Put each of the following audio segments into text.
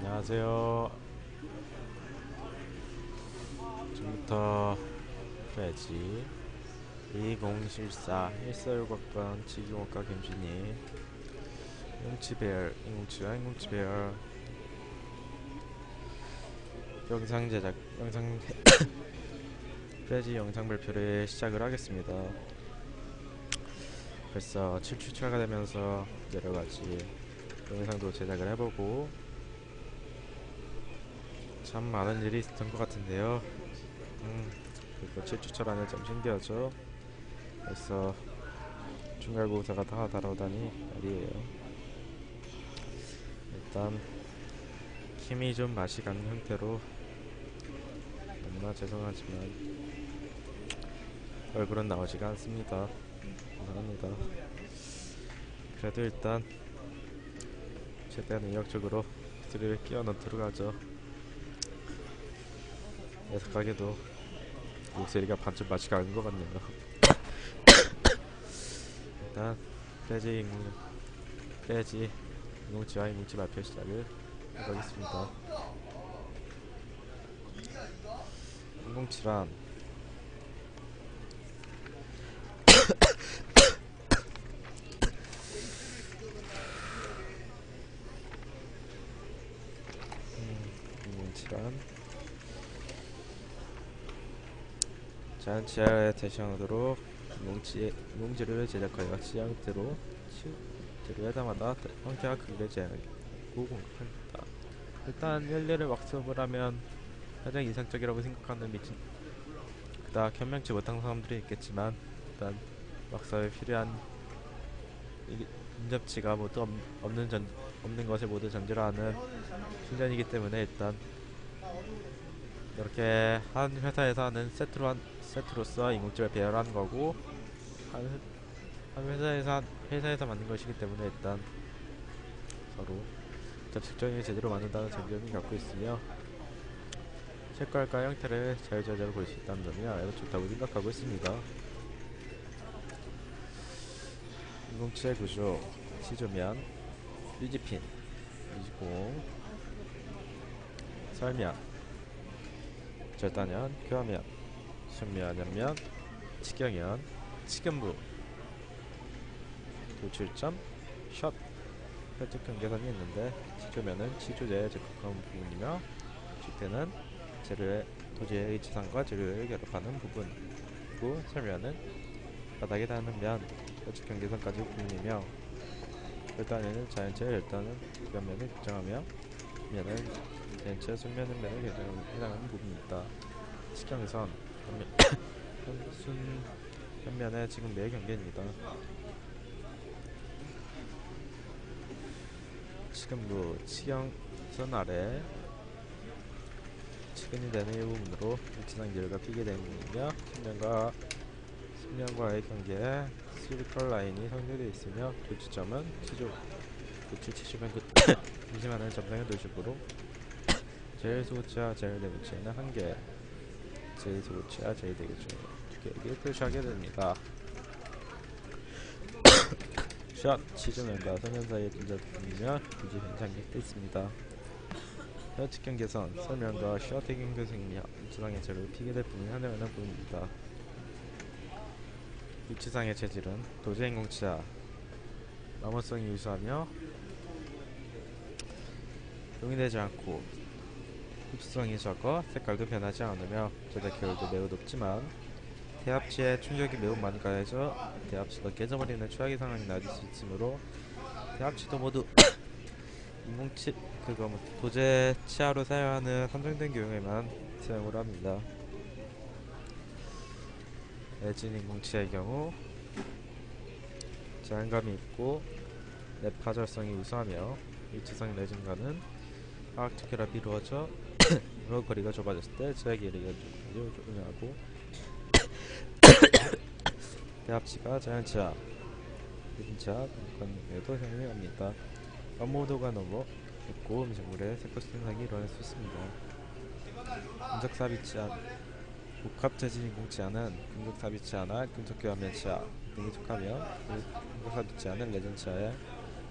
안녕하세요. 지금부터 해야지. 2014 1460번 지기원가 김준이 인공치배열 영상 제작 영상 프레지 영상 발표를 시작을 하겠습니다. 벌써 7주차가 되면서 여러가지 영상도 제작을 해보고 참 많은 일이 있었던 것 같은데요. 그리고 7주차라는 점 신기하죠. 벌써 중간고사가 다 다가오다니 말이에요. 일단 힘이 좀 맛이 가는 형태로 너무나 죄송하지만 얼굴은 나오지가 않습니다. 죄송합니다. 그래도 일단 최대한 의욕적으로 스트를 끼워 넣도록 하죠. 애석하게도 목소리가 반쯤 맛이 가는 것 같네요. 일단 프레지 인공지와 인공지 발표 시작을 해보겠습니다. 인공지란 인공지란 자연치아에 대시하도록 인공지를 제작하여 지향대로 해당하다 형태와 크기를 제한하고 공급합니다. 일단 열례를 왁스업을 하면 가장 이상적이라고 생각하는 그닥 현명치 못한 사람들이 있겠지만 일단 왁스업에 필요한 인접치가 모두 없는 것을 모두 전제로 하는 훈련이기 때문에 일단 이렇게 한 회사에서 하는 세트로서 인공지를 배열하는 거고 한 회사에서 만든 것이기 때문에 일단 서로 접촉점이 제대로 맞는다는 장점이 갖고 있으며 색깔과 형태를 자유자재로 볼 수 있다는 점이 아주 좋다고 생각하고 있습니다. 인공지의 구조 시조면 유지핀 유지공 설명 절단면 교화면 순면연면 직경면 치근부 도출점 샷 혈적 경계선이 있는데 시조면은 시조제에 적합한 부분이며 직대는 도제의 지상과 재료를 결합하는 부분 그리고 설면은 바닥에 닿는 면 혈적 경계선까지 부분이며 절단에는 자연체 절단은 교면을 결정하며 면은 자연체 순면면을 해당하는 부분이다. 직경선 순 현면의 지금 매 경계입니다. 치근부 치경선 아래 치근이 되는 일부분으로 일치상 열과 피게 되는 부분이며 측면과의 경계에 실리컬 라인이 성립되어 있으며 도출점은 도출 치주면 중심하는 점상의 도식으로 제일 소고치와 제일 대구치에는 한 개, 제일 소고치와 제일 대구치 두 개를 표시하게 됩니다. 샷! 치주면과 서면 사이의 분자 부분이며 유지 현상이 있습니다. 혈측 경계선, 설면과 셔팅 경계선이며 유치상의 재를 피게 될 부분이 하나하나 부분입니다. 유치상의 재질은 도제 인공치아, 마모성이 유수하며 용이되지 않고 흡수성이 적어 색깔도 변하지 않으며 제작 효율도 매우 높지만 대합치에 충격이 매우 많이 가해져 대합치도 깨져버리는 최악의 상황이 나질 수 있으므로 대합치도 모두 도제 치아로 사용하는 한정된 경우에만 사용을 합니다. 레진 인공치아의 경우 제한감이 있고 랩파절성이 우수하며 일치성 레진과는 화학적 결합이 이루어져 거리가 좁아졌을 때 제약이 조용하고 대합치가 자연치아, 레진치아 공간에도 사용합니다. 원모도가 너무 높고 음식물의 세포 생성이 일어날 수 있습니다. 금속삽입치아 복합재질 인공치아는 금속삽입치아나 금속교환면치아 등에 속하며 금속삽입치아는 레진치아의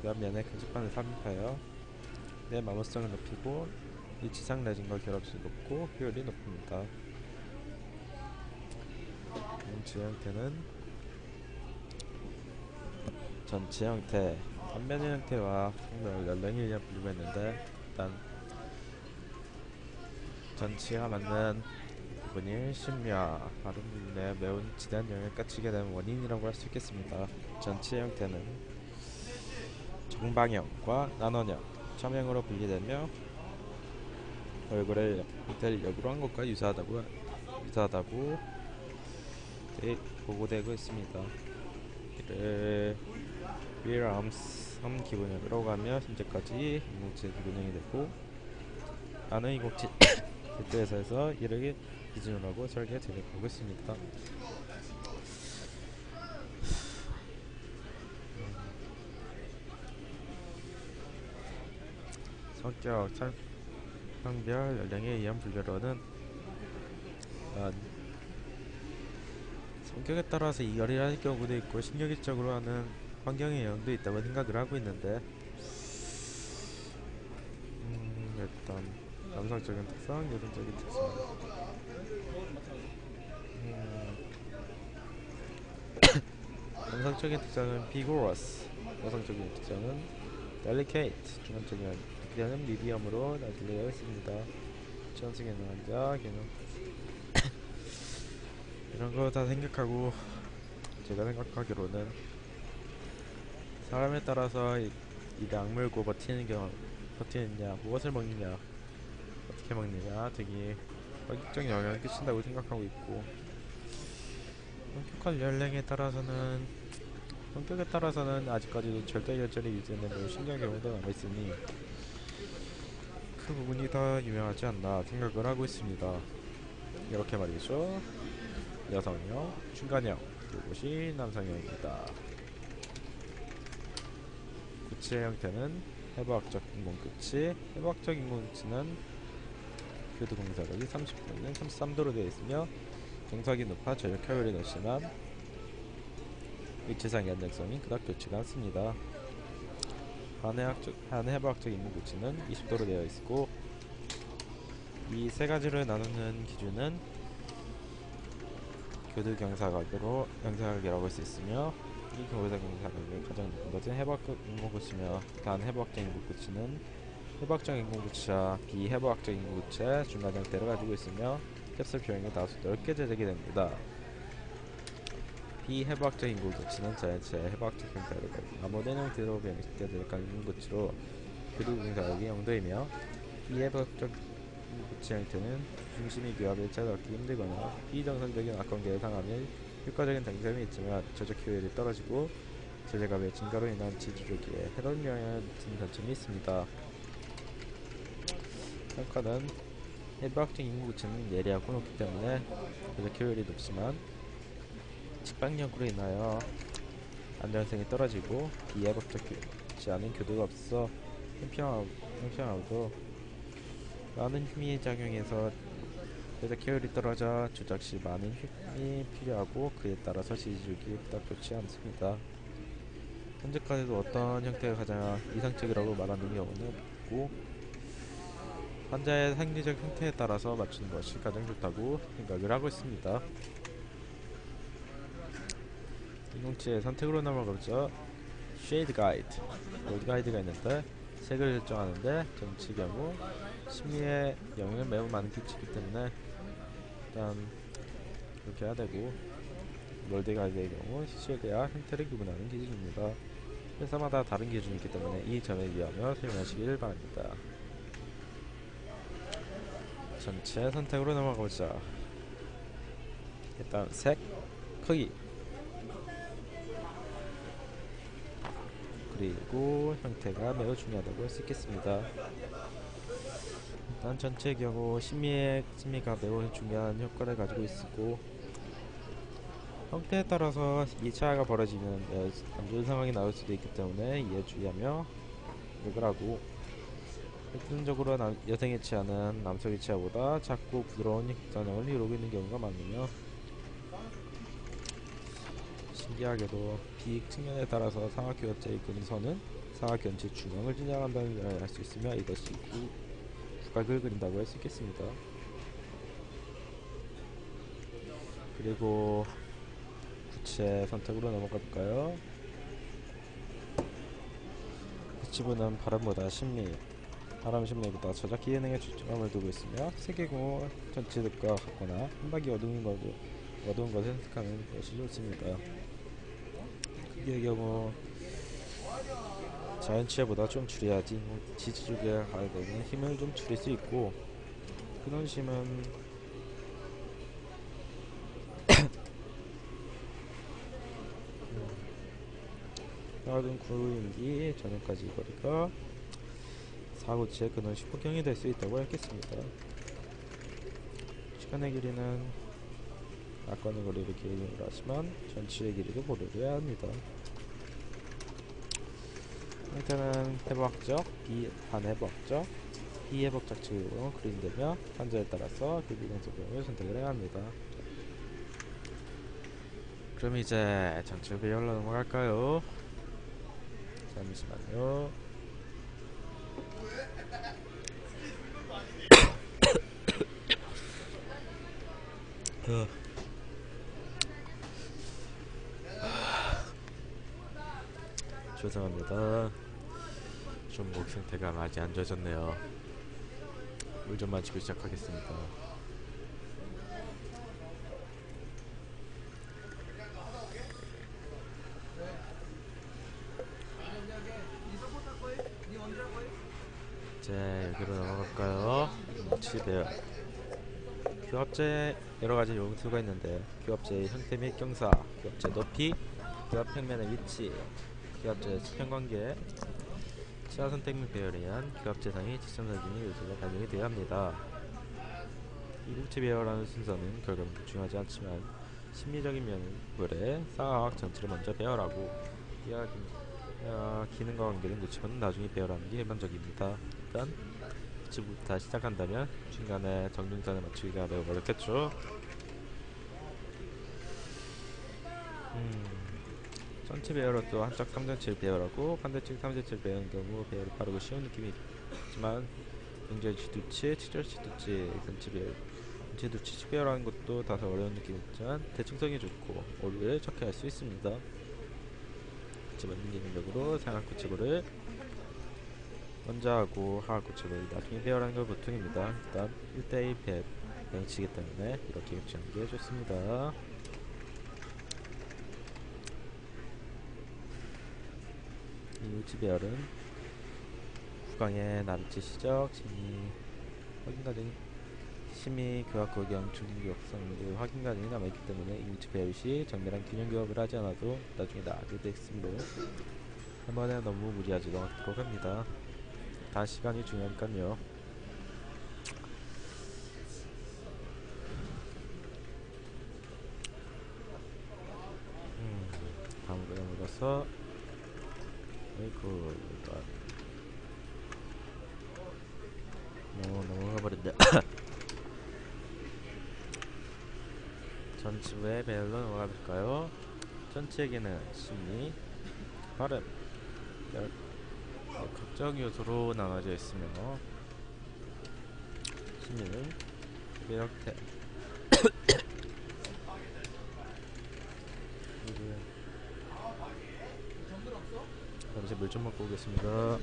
교환면에 금속판을 삽입하여 내 마모성을 높이고 위치상 내진과 결합수 높고 효율이 높습니다. 전체 형태는 전체 형태, 단면의 형태와 성별, 연령에 의한 분류가 있는데 일단 전치가 맞는 부분이 심야, 발음 부분에 매우 지대한 영향을 끼치게 된 원인이라고 할 수 있겠습니다. 전치 형태는 정방형과 난원형, 점형으로 분리되며 얼굴의 형태를 역으로 한 것과 유사하다고 보고되고 있습니다. 이를 윌암스 기본형이라고 하며 현재까지 인공지능 기본형이 되고 나는 인공지능 대표회사에서 이를 기준으로 하고 설계 제작하고 있습니다. 성격, 성별, 연령에 의한 분류로는 성격에 따라서 이결이할 경우도 있고 신경질적으로 하는 환경의 영향도 있다고 생각을 하고 있는데 일단 남성적인 특성, 여성적인 특성. 남성적인 특성은 vigorous, 여성적인 특성은 delicate, 중간적인 특성은 medium으로 나열되어 있습니다. 전승의 남자, 개념 이런 거 다 생각하고 제가 생각하기로는 사람에 따라서 이를 악물고 버티느냐, 무엇을 먹느냐, 어떻게 먹느냐 등이 본격적인 영향을 끼친다고 생각하고 있고 성격에 따라서는 아직까지도 절대 결절이 유지되는 매우 신기한 경우도 남아있으니 그 부분이 더 유명하지 않나 생각을 하고 있습니다. 이렇게 말이죠. 여성형, 중간형, 이것이 남성형입니다. 구치의 형태는 해부학적 인공구치, 해부학적 인공구치는 교도 공사력이 30도는 33도로 되어 있으며 경사각이 높아 전력 효율이 높지만 위치상의 안정성이 그닥 좋지가 않습니다. 반해부학적 인공구치는 20도로 되어 있고 이 세 가지를 나누는 기준은 교도 경사각이라고 할 수 있으며 이 교도 경사각이 가장 높은 것은 해부학적 인공구치며 단 해부학적 인공구치는 해부학적 인공구치와 비해부학적 인공구치의 중간 형태를 가지고 있으며 캡슐 표현이 다소 넓게 제작이 됩니다. 비해부학적 인공구치는 전체 해부학적 형태를 가지고 아무런 형태로 변형시켜야 될 인공구치로 교도 경사각이 0도이며 비해부학적 인공구치 형태는 중심이 교합을 찾아듣기 힘들거나 비정상적인 악관계를 상하면 효과적인 장점이 있지만 조작 효율이 떨어지고 제재값의 증가로 인한 지지조기에 해로운 영향을 미치는 단점이 있습니다. 평가는 해부학적 인공구치는 예리하고 높기 때문에 조작 효율이 높지만 직방력으로 인하여 안정성이 떨어지고 비해부학적이지 않은 교도가 없어 형평하고도 많은 힘이 작용해서 제작 효율이 떨어져 조작 시 많은 힘이 필요하고 그에 따라서 지지력이 그닥 좋지 않습니다. 현재까지도 어떤 형태가 가장 이상적이라고 말하는 경우는 없고 환자의 생리적 형태에 따라서 맞추는 것이 가장 좋다고 생각을 하고 있습니다. 인공지의 선택으로 넘어가보죠. 쉐이드 가이드, 로드 가이드가 있는데 색을 결정하는데 전치 경우 심리에 영향을 매우 많이 끼치기 때문에 일단 그렇게 해야 되고 월드 가이드의 경우 쉐이드와 형태를 구분하는 기준입니다. 회사마다 다른 기준이 있기 때문에 이 점에 유의하며 사용하시길 바랍니다. 전체 선택으로 넘어가보자. 일단 색, 크기, 그리고 형태가 매우 중요하다고 할 수 있겠습니다. 일단 전체의 경우 심미가 매우 중요한 효과를 가지고 있고 형태에 따라서 이 차이가 벌어지면 안 좋은 상황이 나올 수도 있기 때문에 이에 주의하며 노력을 하고 필연적으로 여성의 치아는 남성의 치아보다 작고 부드러운 전형을 이루고 있는 경우가 많으며 신기하게도 비익 측면에 따라서 상하교역제의 근선은 사각 전체 중앙을 지나간다는 걸 알 수 있으며 이것이 국각을 그린다고 할 수 있겠습니다. 그리고 구체 선택으로 넘어가 볼까요? 구치부는 바람보다 바람 심리보다 저작 기능에 초점을 두고 있으며 세계공호 전체들과 같거나 한박이 어두운 것을 선택하는 것이 좋습니다. 크기의 경우 자연치해보다 좀 줄여야지 지지 쪽에 가야 되는 힘을 좀 줄일 수 있고, 근원심은 작은 구인기 전역까지 거리가 4구치의 근원시 폭경이 될 수 있다고 했겠습니다. 시간의 길이는 약간의 거리를 기울이라 하지만 전치의 길이도 고려해야 합니다. 형태는 해부학적, 반해부학적, 비해부학적 측으로 그린되며 환자에 따라서 그 비동소병을 선택을 해야 합니다. 그럼 이제 전체 배열로 넘어갈까요? 잠시만요. 죄송합니다. 좀 목 상태가 많이 안 좋아졌네요. 물 좀 마시고 시작하겠습니다. 이제 여기로 넘어갈까요? 치배열. 규합제 여러가지 용수가 있는데, 규합제의 형태 및 경사, 규합제 높이, 규합 평면의 위치, 규합제의 수평관계, 치아 선택 및 배열에 의한 규합제상의 지점사진의 요소가 반영이 되어야 합니다. 이국체 배열하는 순서는 결과물도 중요하지 않지만 심리적인 면에 사각 전체를 먼저 배열하고 기능과 관계된 놓치고는 나중에 배열하는 게 일반적입니다. 일단 구치부터 시작한다면 중간에 정중선에 맞추기가 매우 어렵겠죠. 전체 배열로도 한쪽 3전체를 배열하고 반대쪽 3전체를 배열하는 경우 배열이 빠르고 쉬운 느낌이 있지만 경제지두치, 치절지두치, 전체두치 배열하는 것도 다소 어려운 느낌이 있지만 대충성이 좋고 오류를 적게 할 수 있습니다. 하지만 기능적으로 상하구치부를 먼저 하고 하하구치부를 나중에 배열하는 걸 보통입니다. 일단 1대1 배치이기 때문에 이렇게 배치하는 게 좋습니다. 이 우치 배열은 후광의 나비치 시적, 확인 과정이 심의 교합 구경 중립역성의 확인 과정이 남아있기 때문에 이 우치 배열 시 정밀한 균형 교합을 하지 않아도 나중에 나게 되겠으므로 한 번에 너무 무리하지도 않도록 합니다. 다 시간이 중요하니까요. 다음으로 넘어가서 아이고 넘어가버린다. 전치부의 배열로 넘어가볼까요? 전체에게는 심리, 발음, 각적 요소로 나눠져 있으며 심리는 배역태 잠시 물 좀 먹고 오겠습니다.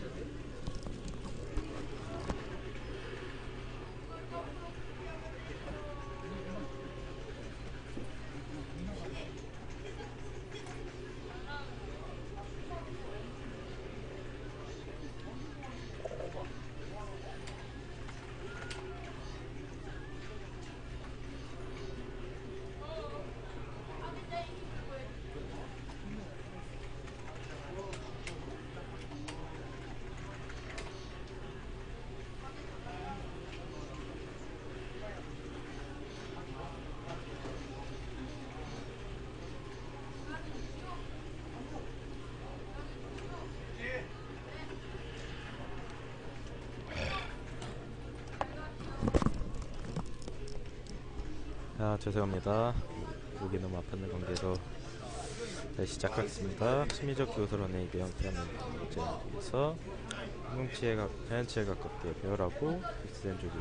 죄송합니다. 목이 너무 아팠는 관계로 네, 시작하겠습니다. 심리적 교도론의 대형태는 문제를 위해서 자연치에 가깝게 배열하고 믹스된 조기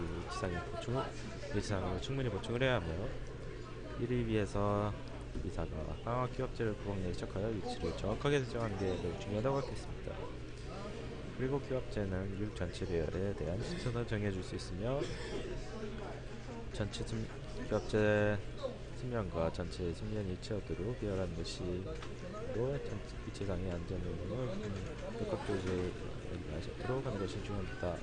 지상으로 충분히 보충을 해야 하며 이를 위해서 이사가 상하 기업체를 구멍내에 시작하여 위치를 정확하게 설정하는 게 매우 중요하다고 하겠습니다. 그리고 기업체는 육 전체 배열에 대한 순서를 정해줄 수 있으며 전체 기업체 측면과 전체 측면이 일치하도록 배열하는 것이로 위치상의 안전을 적극적으로 하도록 하는 것이 중요합니다.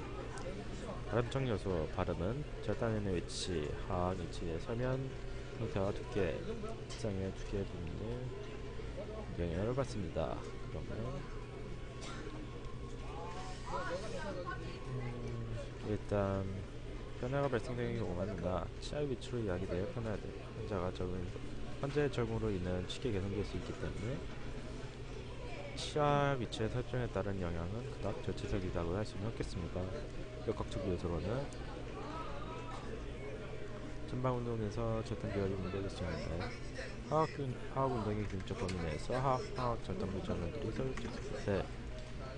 발음적 요소 발음은 절단면의 위치, 하악 위치의 서면 형태와 두께, 지상의 두께 부분을 영향을 받습니다. 그러면 일단 변화가 발생되는 경우마다 치아 위치로 이야기되어 변화돼 환자의 적응으로 인한 쉽게 개선될 수 있기 때문에 치아 위치의 설정에 따른 영향은 그닥 절체적이라고 할 수는 없겠습니다. 역학적 요소로는 전방 운동에서 절단 계열이 운동될 수 있는데 하악 운동의 균적 범위 내에서 하악 절단 물장면들이 설정됐을 때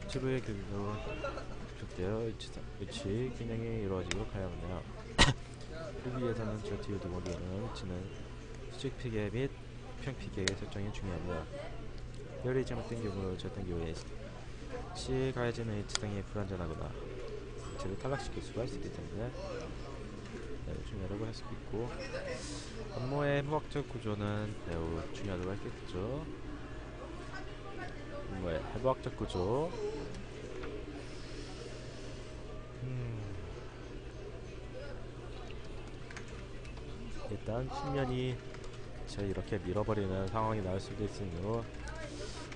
지부의 균으로 축되어 위치 균형이 이루어지도록 하여 하며 그 위에서는 절티 요도로 이루는 위치는 수직 피계 및 평피계의 설정이 중요하며 열이 잘못된 경우 절단 기호에 시 가해지는 위치상이 불안전하거나 위치를 탈락시킬 수가 있기 때문에 매우 중요하다고 할 수 있고 업무의 해부학적 구조는 매우 중요하다고 했겠죠. 업무의 해부학적 구조 일단 측면이 이렇게 밀어버리는 상황이 나올 수도 있으므로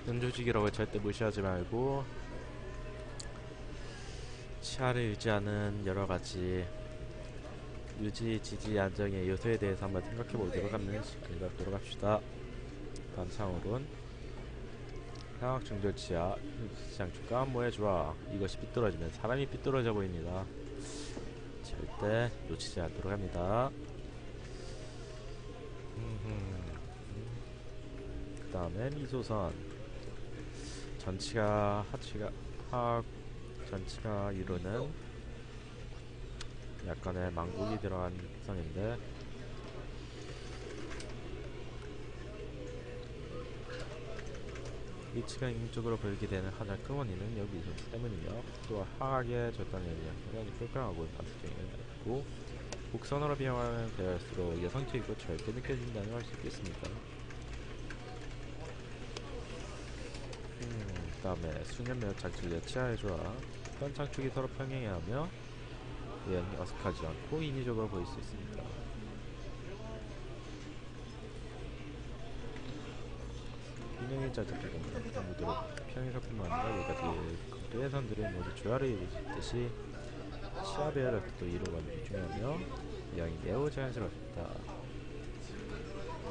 능조직이라고 절대 무시하지 말고 치아를 유지하는 여러가지 유지, 지지, 안정의 요소에 대해서 한번 생각해 보도록 합시다. 다음 상으로는 상악 중절 치아 장축과 안무의 조화 이것이 삐뚤어지면 사람이 삐뚤어져 보입니다. 절대 놓치지 않도록 합니다. 그 다음에 미소선 하악 전치가 이루는 약간의 망국이 들어간 구성인데 위치가 인공적으로 보이게 되는 하나의 큰 원인은 여기 미소 때문이며 또 하악의 절단에 영향이 불가하고 반대적인 영향이 있고 곡선으로 비용하는 배열수록 여성적이고 절대 느껴진다고 할 수 있겠습니다. 그 다음에 수면면 장축의 치아의 조화 현 장축이 서로 평행해야 하며 외형이 어색하지 않고 인위적으로 보일 수 있습니다. 균형이 짜집기 때문에 무드를 평행선뿐만 아니라 각도의 선들이 모두 조화를 이룰 수 있듯이 치아 배열도 이루어가는 게 중요하며 외형이 매우 자연스럽습니다.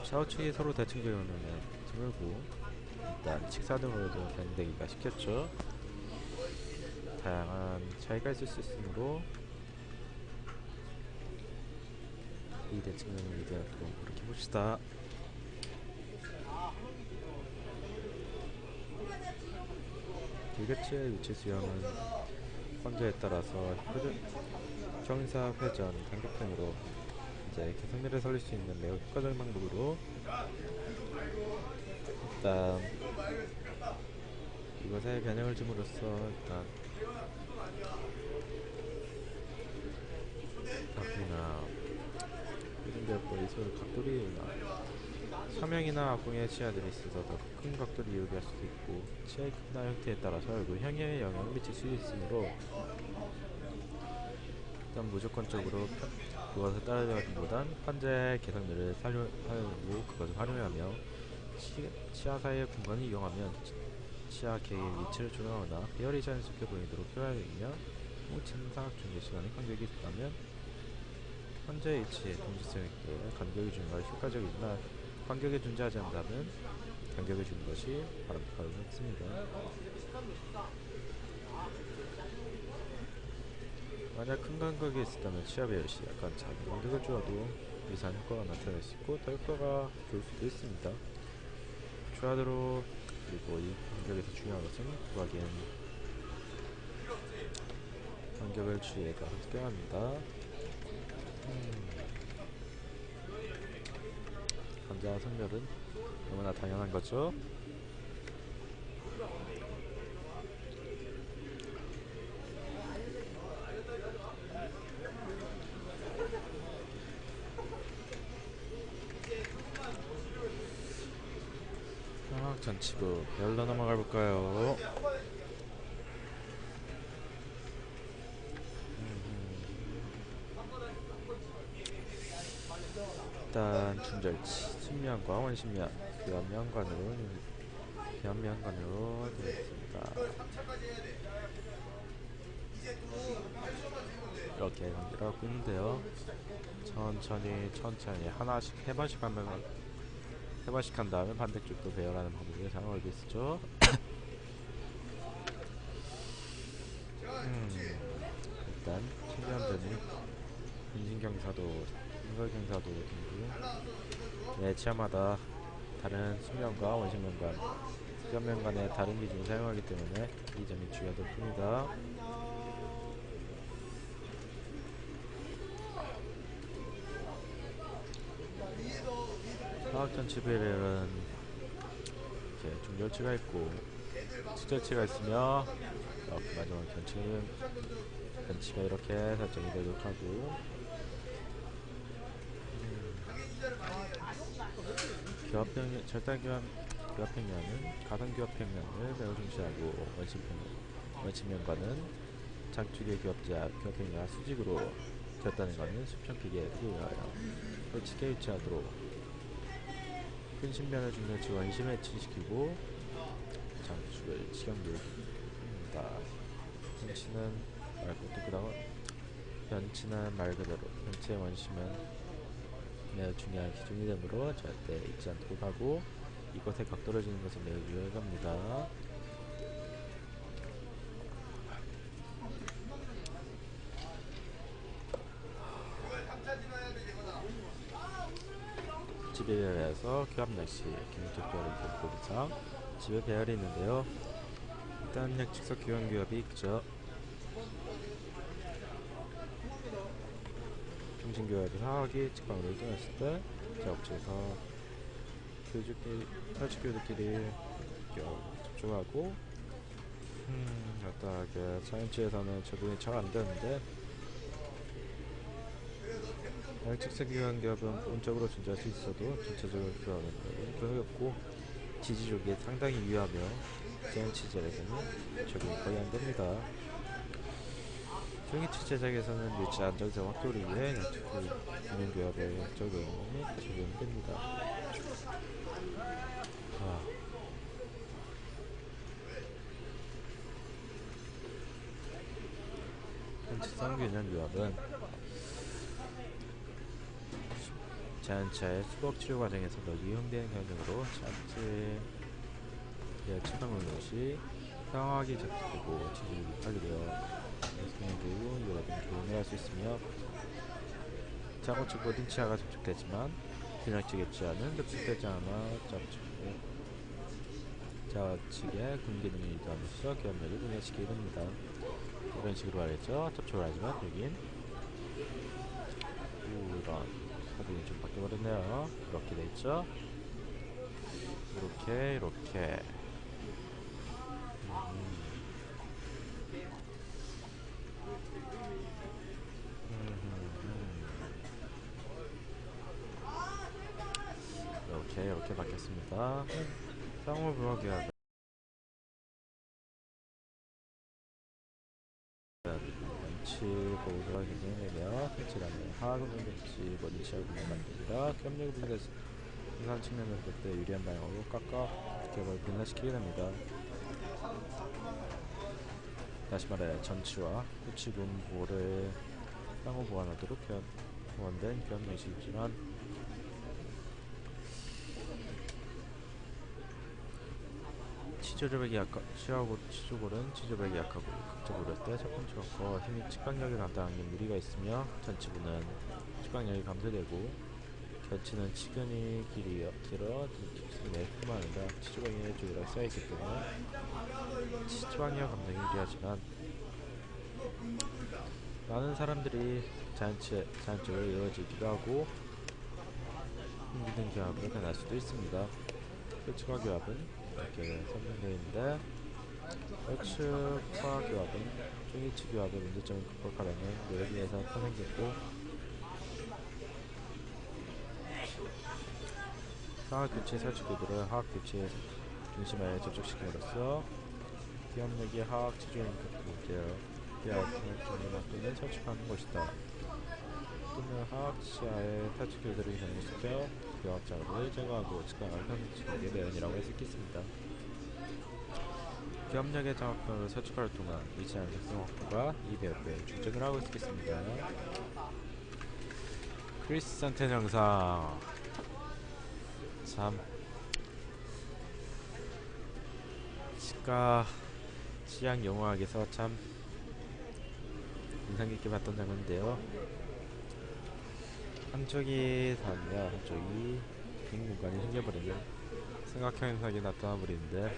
좌우측이 서로 대칭적으로 드물고 일단 식사 등으로도 견되기가 쉽겠죠. 다양한 차이가 있을 수 있으므로 이 대칭적인 이대로 그렇게 봅시다. 길게치의 위치 수영은 환자에 따라서 정사 회전 간격 등으로 개성미를 살릴 수 있는 매우 효과적인 방법으로 일단 이것에 변형을 줌으로써 일단 각이나 이등되었고 이소를 각도리나 삼형이나 악궁의 치아들이 있어서 더 큰 각도를 이루게 할 수도 있고 치아의 크기나 형태에 따라서 얼굴형에 영향을 미칠 수 있으므로 일단 무조건적으로 그것을 따라가기보단 환자의 개성미를 살려고 그것을 활용하며 치아 사이의 공간을 이용하면 치아 계의 위치를 조정하거나 배열이 자연스럽게 보이도록 해야 되며 뭉치는 상악 중계 시간의 간격이 있다면 환자의 위치에 동질성 있게 간격이 주는 것이 효과적이지만 간격이 존재하지 않는다면 간격을 주는 것이 바람직하습니다. 만약 큰 간격이 있었다면 치아 배열 시 약간 작은 간격을 주어도 유사한 효과가 나타날 수 있고 더 효과가 좋을 수도 있습니다. 추가드로. 그리고 이 공격에서 중요한 것은 구하기엔 간격을 주의해서 습격합니다. 감자 성멸은 너무나 당연한 거죠. 전치부 배열로 넘어가 볼까요? 일단 중절치, 신면과 원신면, 교환면관으로 되겠습니다. 이렇게 연기를 하고 있는데요. 천천히 하나씩 세 번씩 한 다음에 반대쪽도 배열하는 방법을 사용하고 있었죠. 일단 신기한 점이 인신경사도, 인걸경사도 등등 매치마다 다른 신면과 원신면관, 교환면관의 다른 기준을 사용하기 때문에 이 점이 중요하다 뿐이다. 화학전치 배열은 이제 중절치가 있고 치절치가 있으며 이렇게 마지막 견치가 이렇게 설정이 되도록 하고, 교합평면은 가상교합평면을 매우 중시하고, 원심면과는 장축의 교합평면과 수직으로 되었다는 것은 수평기계를 이용하여 솔직히 위치하도록 큰 신면을 중력치 원심에 위치시키고 장축을 직경도입니다. 변치는 말 그대로 변치의 원심은 매우 중요한 기준이 되므로 절대 잊지 않도록 하고, 이것에 각도를 주는 것은 매우 유용합니다. 지배 배열에서 교합 역시 기능적 배열을 보고 이상 지배 배열이 있는데요. 일단 약측석 교환교합이 있죠. 중심교합이 화학이 직방으로 이동했을 때 작업체에서 혈축교들끼리 접촉하고, 간단하게 사연치에서는 적응이 잘 안되는데 약측석 교환교합은 부분적으로 존재할 수 있어도 전체적으로 교환하는 것은 거의 없고 지지족이 상당히 유효하며 제한치제에서는 적용이 거의 안됩니다. 종이치 제작에서는 유치 안정성 확보를 위해 약축 균형교합의 적용됩니다. 전치성 균형교합은 자연차의 수복 치료 과정에서도 이용되는 경우로 자연체의 치료물 것이 상황하기 적합하고 지질이 관리되어 성형되고 이거라든 교훈을 할 수 있으며, 자고 측 모든 치아가 접촉되지만 근육측의 치아는 접촉되지 않아 좌측의 군기능을 유도하면서 교합력을 분해시키게 됩니다. 이런 식으로 말했죠. 접촉을 하지만 여긴 이런 사진이 좀 바뀌어버렸네요. 이렇게 돼있죠. 이렇게 이렇게 바뀌었습니다. 쌍호부하기가 원치 보호가 개선되며 설치라면 하악은 원치 원치하고 만듭니다. 협력을 분해해서 생산 측면에서 볼 때 유리한 방향으로 깎아 격을 분해시키게 됩니다. 다시 말해 전치와 후치군 보호를 상호 보완하도록 보완된 교환 방식이지만, 치조골은 치조백이 약하고 극적으로 했을 때 첫번째로서 힘이 측강력이 나타나는 무리가 있으며, 전치부는 측강력이 감소되고 전치는 치근이 길어 뿐만 아니라 치주방의 쪽이라 쌓여있기 때문에 치주방이와 감정이 유리하지만 많은 사람들이 자연적으로 이루어지기도 하고 힘든 교합으로 변할 수도 있습니다. 추가 교합은 이렇게 설명되어 있는데 추가 교합은 종이치 교합의 문제점을 극복하려면 노력에서 탄생됐고 화학 교체 설치 구도를 화학 교체 중심에 접촉시킴으로써 기압력이 화학 치조인 계열 중립막도는 설치하는 것이다. 또는 화학 치아의 탈취 구도를 변경시켜 교합 자료를 제거하고 측강을 편집하게 매연이라고 할 수 있겠습니다. 기압력의 장합도를 설치할 동안 위치하는 작성 확보가 이 배열에 중점을 하고 있겠습니다. 크리스탄텐 영상 참 치과 치약 영화학에서 참 인상깊게 봤던 장면인데요. 한쪽이 닿으며 한쪽이 빈 공간이 생겨버리는 삼각형 현상이 나타나버리는데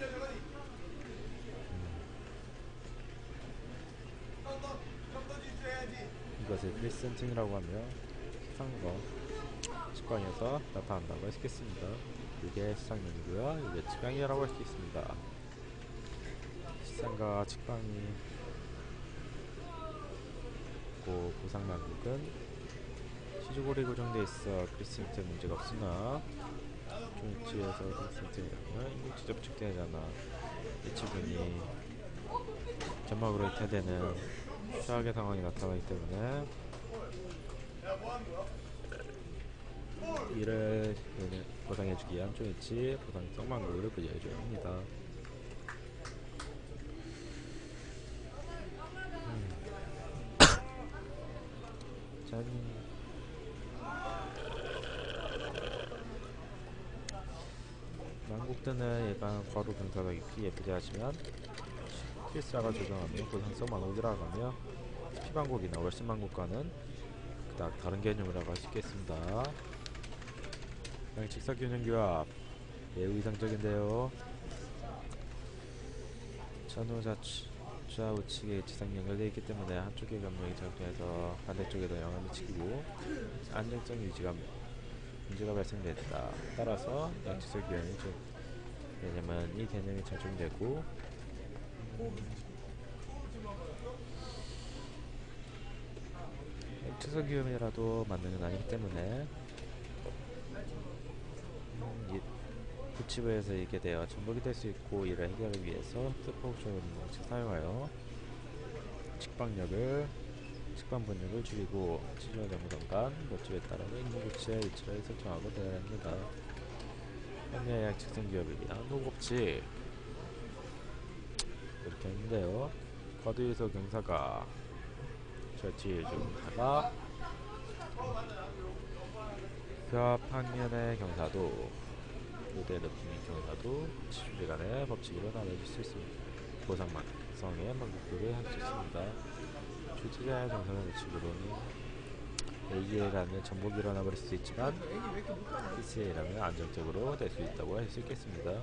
이것을 크리스탄틴이라고 하며 상거 측광에서 나타난다고 할 수 있겠습니다. 이게 시상용이고요. 이게 측광이라고 할 수 있습니다. 시상과 측광이 있고 보상만국은 시주골이 고정되어 있어 크리스탄틴 문제가 없으나 종이치에서 크리스탄틴이라면 인공치 접촉되잖아. 이 치근이 점막으로 이탈되는 최악의 상황이 나타나기 때문에 이를 보상해주기 위한 종이치 보상성 망국을 부여해줘야 합니다. 짠. 망국들은 일반 과로 경사가 깊이 예쁘게 하지만 필사가 조정하며 보상성 망국이라고 하며 피망국이나 월심망국과는 그닥 다른 개념이라고 할 수 있겠습니다. 양측사 균형 교합 매우 이상적인데요. 전후 좌우측에 지상 연결되어 있기 때문에 한쪽의 감력이 작동해서 반대쪽에도 영향을 미치고 안정성 유지가 문제가 발생됐다. 따라서 양측사 교합이 왜냐면 이 개념이 적용되고 양측사 교합이라도 맞는 건 아니기 때문에 부치부에서 이게 되어 전복이 될 수 있고 이를 해결하기 위해서 스포흡적인 방식을 사용하여 측방분력을 줄이고 치주와 정무동간 모집에 따르는 인공부치의 위치를 설정하고 대응합니다. 현재 양측성 기업에 의한 호흡법칙 이렇게 했는데요. 과도유소 경사가 절취 경사가 교합 항면의 경사도 교대 높임의 경사도 치주들 간의 법칙으로 나눠질 수 있습니다. 보상성의 방법들을 할 수 있습니다. 출제자의 정상의 법칙으로는 AE라는 전복이 일어나버릴 수 있지만 PCA라면 안정적으로 될 수 있다고 할 수 있겠습니다.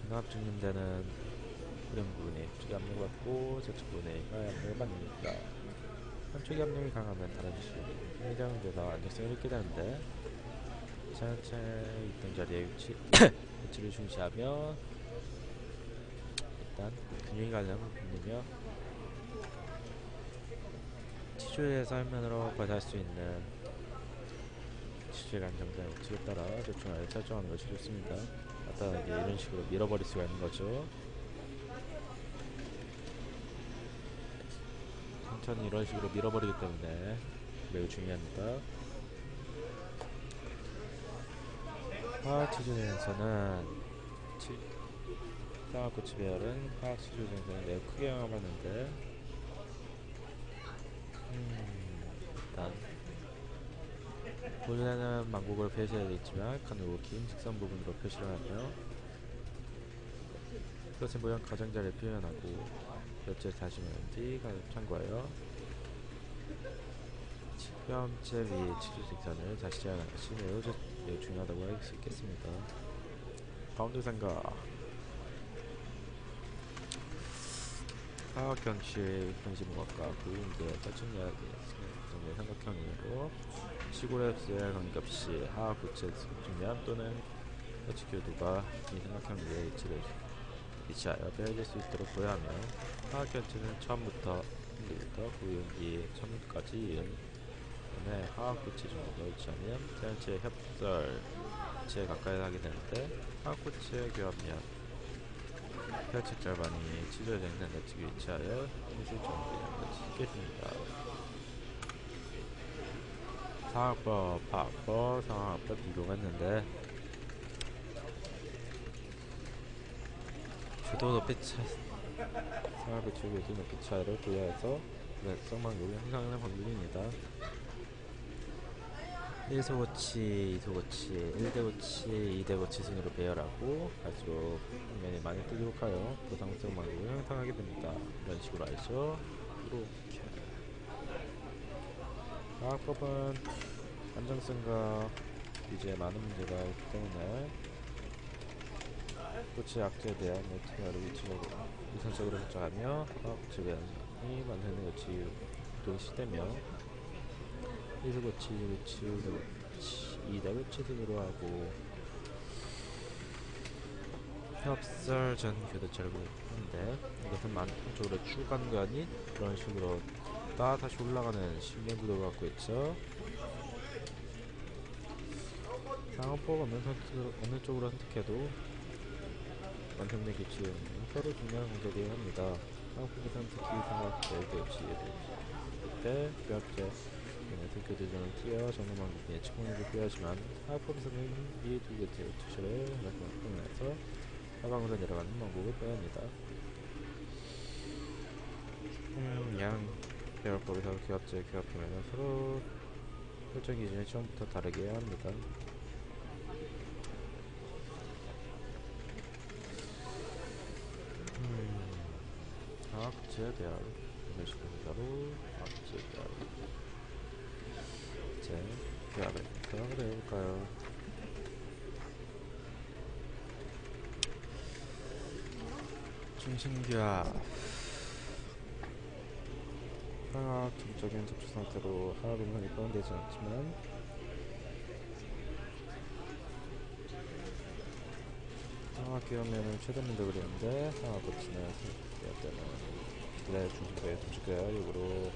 근압 중림되는 후렴 부분에 한쪽이 압력을 받고 저쪽 부분에 압력을 받습니다. 한쪽이 압력이 강하면 다른 쪽이 힘이되다 안정성을 잃게 되는데 전체 있던 자리에 위치를 중시하며 일단 근육이 가려면 붙이며 치주에서 혈면으로 거대할 수 있는 치주의 안정성의 법칙에 따라 조충하여 설정하는 것이 좋습니다. 간단하게 이런 식으로 밀어버릴 수가 있는 거죠. 천천히 이런 식으로 밀어버리기 때문에 매우 중요합니다. 화학 치주 생성은 화학 고치 배열은 화학 치주 생성을 매우 크게 영향받는데 일단 본래는 망국으로 표시해야 되겠지만 간혹 긴 직선 부분으로 표시를 하며 그것의 모양 가장자리를 표현하고 몇째 다시 말한뒤 참고하여 시험체 위의 치주 직선을 다시 제한하는 것이 매우 중요하다고 할 수 있겠습니다. 가운데 생각 사각형식 현시무각과 구인계 짜증이야기 정의 삼각형으로 시골의 관계없이 하악 구체 측면 또는 터치 교도가 이 삼각형 위에 위치하여 빼어질 수 있도록 고려하며 하악 견체는 처음부터 구인기 처음까지 이은 하악 구체 정도가 위치하면 대한체의 협설체에 가까이 하게 되는데 하악 구체의 교합면 펼측 절반이 치조에 있는 내측에 위치하여 현실 정도를 짓겠습니다. 상학법, 파악법, 상학법 비교가 있는데 주도 높이 상학의 주도의 높이 차이를 고려해서 일회성망국이 형성하는 확률입니다. 1소고치, 2소고치, 1대고치, 2대고치 순으로 배열하고 가지고 평면이 많이 뜨도록 하여 보상성 망국을 형성하게 됩니다. 이런 식으로 알죠? 이렇게 과학법은 안정성과 유지에 많은 문제가 있기 때문에 고치 악재에 대한 메테리얼을 우선적으로 설정하며 화학고치 배양이 만드는 고치 동시되며 1소고치, 2소고치, 2대고치 순으로 하고 협설 전 교대체를 하는데 이것은 만통적으로 주간관이 그런 식으로 다시 올라가는 신경 구도를 갖고 있죠. 상업법 어느 쪽으로 선택해도 완성된 규칙은 서로 중요한 공제되어야 합니다. 상업법에서는 특히 상업법의 규칙을 때 교합제 교대전을 띄어 정보망국의 예측공유를 표하지만 하학법에서는 이 두 개의 추출을 포함해서 하방으로 내려가는 망국을 표합니다. 양 배열법에서 교합제 교합하면 서로 설정 기준이 처음부터 다르게 해야 합니다. 화학제 배열 이런 식으로 화학제 배열 이제 교합을 해볼까요? 중심교합 화학 정적인 접촉 상태로 화학 음성이 포함되지 않지만 화학 교합면은 최대 면적을 이루는데 화학 고치는 교합 때는 네 중심교합 접촉교합으로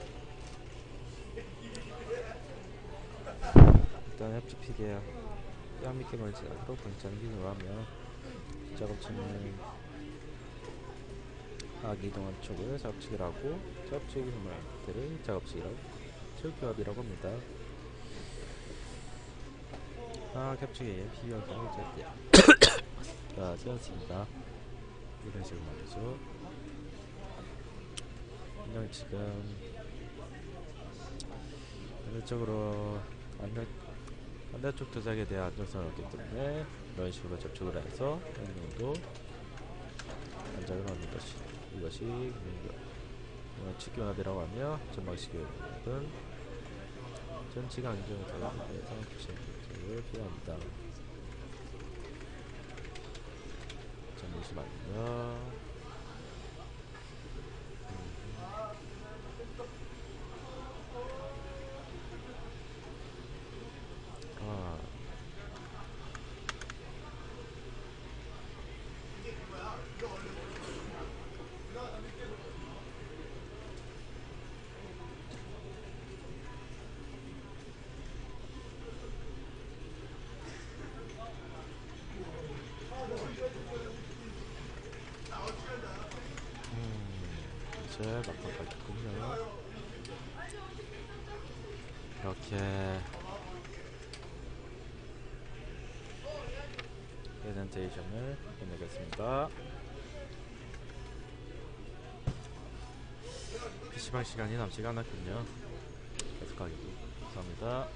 일단 협조 피계 뺨 밑에 걸리지 않도록 방치하는 기준으로 하며 작업체는 화학 이동한 쪽을 작업치기라고 작업치기 상태를 작업치기라고 체육교합이라고 합니다. 화학 협치기의 비교형을 절대 쓰였습니다. 이런 식으로 말이죠. 그냥 지금 반대쪽으로 반대쪽 도작에 대한 안정성을 얻기 때문에 이런 식으로 접촉을 해서 어느 정도 안정을 얻는 것이 이것이 측교합이라고 하며 전방식 교합은 전치가 안정을 되기 위해서 접촉을 필요합니다. 잠시만요. 이제 막판 가겠군요. 이렇게 프레젠테이션을 끝내겠습니다. PC방 시간이 남지가 않았군요. 계속하기도 감사합니다.